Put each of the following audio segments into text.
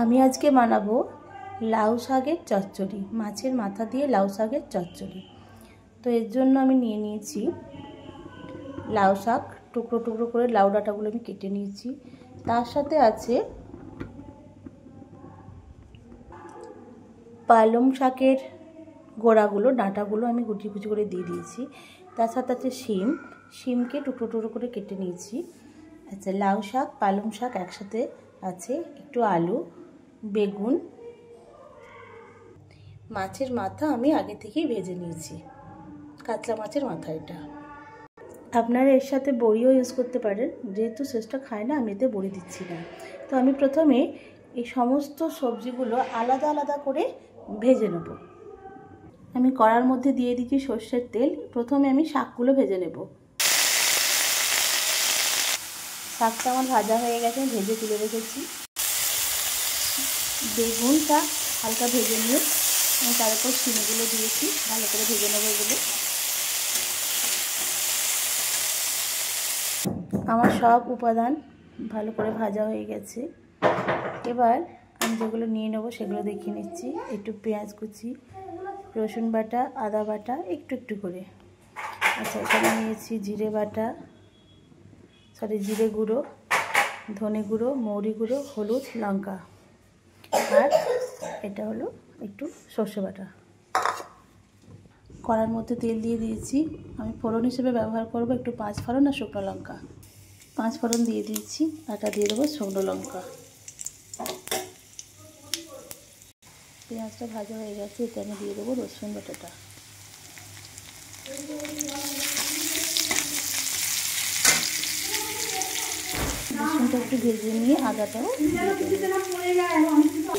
আমি আজকে বানাবো লাউ শাকের চচ্চড়ি, মাছের মাথা দিয়ে লাউ শাকের চচ্চড়ি। তো এর জন্য আমি নিয়ে নিয়েছি লাউ শাক, টুকরো টুকরো করে লাউ ডাঁটাগুলো আমি কেটে নিয়েছি। তার সাথে আছে পালং শাকের গোড়াগুলো, ডাঁটাগুলো আমি কুচি কুচি করে দিয়ে দিয়েছি। তার সাথে আছে শিমকে টুকরো টুকরো করে কেটে নিয়েছি। আচ্ছা, লাউ শাক পালং শাক একসাথে আছে, একটু আলু, বেগুন, মাছের মাথা আমি আগে থেকেই ভেজে নিয়েছি, কাতলা মাছের মাথা এটা। আপনারা এর সাথে বড়িও ইউজ করতে পারেন, যেহেতু শেষটা খায় না আমি এতে বড়ি দিচ্ছি না। তো আমি প্রথমে এই সমস্ত সবজিগুলো আলাদা আলাদা করে ভেজে নেব। আমি কড়ার মধ্যে দিয়ে দিচ্ছি সর্ষের তেল। প্রথমে আমি শাকগুলো ভেজে নেব। শাকটা আমার ভাজা হয়ে গেছে, ভেজে তুলে রেখেছি। বেগুনটা হালকা ভেজে নিয়ে আমি তার উপর শিমগুলো দিয়েছি, ভালো করে ভেজে নেবো এগুলো। আমার সব উপাদান ভালো করে ভাজা হয়ে গেছে। এবার আমি যেগুলো নিয়ে নেবো সেগুলো দেখিয়ে নিচ্ছি। একটু পেঁয়াজ কুচি, রসুন বাটা, আদা বাটা একটু একটু করে। আচ্ছা, এখানে নিয়েছি জিরে বাটা, জিরে গুঁড়ো, ধনে গুঁড়ো, মৌরি গুঁড়ো, হলুদ, লঙ্কা, আর এটা হলো একটু সর্ষে বাটা। কড়ার মধ্যে তেল দিয়ে দিয়েছি। আমি ফোড়ন হিসেবে ব্যবহার করব একটু 5 ফোড়ন আর শুকনো লঙ্কা। 5 ফোড়ন দিয়ে দিয়েছি, আটা দিয়ে দেবো শুকনো লঙ্কা। পেঁয়াজটা ভাজা হয়ে গেছে, এতে আমি দিয়ে দেবো রসুন বাটাটা। রসুনটা একটু ভেজে নিয়ে আদাটাও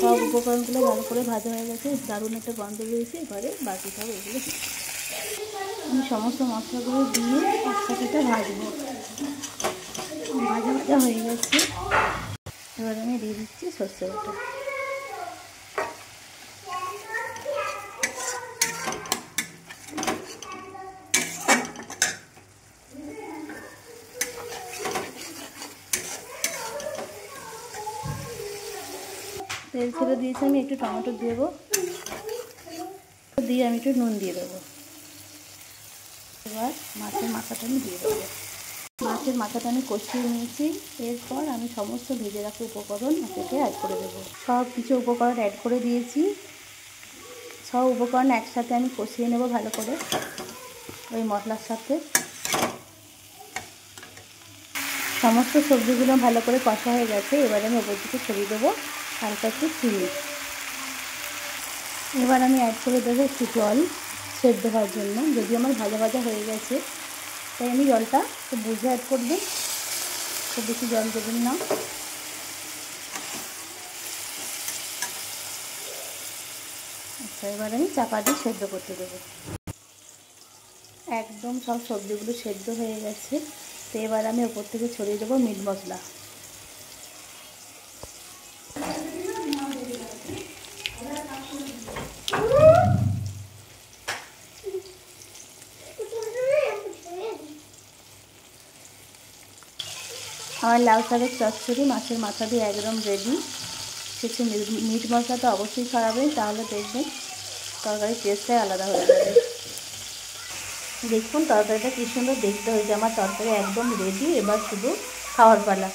সব উপকরণগুলো ভালো করে ভাজা হয়ে গেছে, দারুণ একটা গন্ধ বেরিয়েছে। এবারে বাকি সব এগুলো আমি সমস্ত মশলাগুলো দিয়ে একসাথে ভাজবো। ভাজা ভাজা হয়ে গেছে, এবার আমি দিয়ে দিচ্ছি সর্ষে বাটা। তেল ছেড়ে দিয়েছি, আমি একটু টমেটো দেবো, দিয়ে আমি একটু নুন দিয়ে দেবো। এবার মাছের মাথাটা আমি দিয়ে দেবো। মাছের মাথাটা আমি কষিয়ে নিয়েছি। এরপর আমি সমস্ত ভেজে রাখা উপকরণ এটাকে অ্যাড করে দেবো। সব কিছু উপকরণ অ্যাড করে দিয়েছি। সব উপকরণ একসাথে আমি কষিয়ে নেব ভালো করে ওই মশলার সাথে। সমস্ত সবজিগুলো ভালো করে কষা হয়ে গেছে। এবার আমি ওপর দিকে ছড়িয়ে দেবো হালকা একটু চিনি। এবার আমি অ্যাড করে দেবো একটু জল সেদ্ধ হওয়ার জন্য। যদি আমার ভাজা ভাজা হয়ে গেছে তাই আমি জলটা খুব বুঝে অ্যাড করবেন, খুব বেশি জল দেবেন না। আচ্ছা, এবার আমি চাপা দিয়ে সেদ্ধ করতে দেবো। একদম সব সবজিগুলো সেদ্ধ হয়ে গেছে। তো এবার আমি ওপর থেকে ছড়িয়ে দেবো মিট মশলা। আমার লাউ শাকের চচ্চড়ি মাছের মাথা দিয়ে একদম রেডি। কিছু মিট মশলা তো অবশ্যই ছড়াবেন, তাহলে দেখবেন তরকারির টেস্টটাই আলাদা হয়ে যাবে। দেখুন তরকারিটা কী সুন্দর দেখতে হয়েছে। আমার তরকারি একদম রেডি, এবার শুধু খাওয়ার পালা।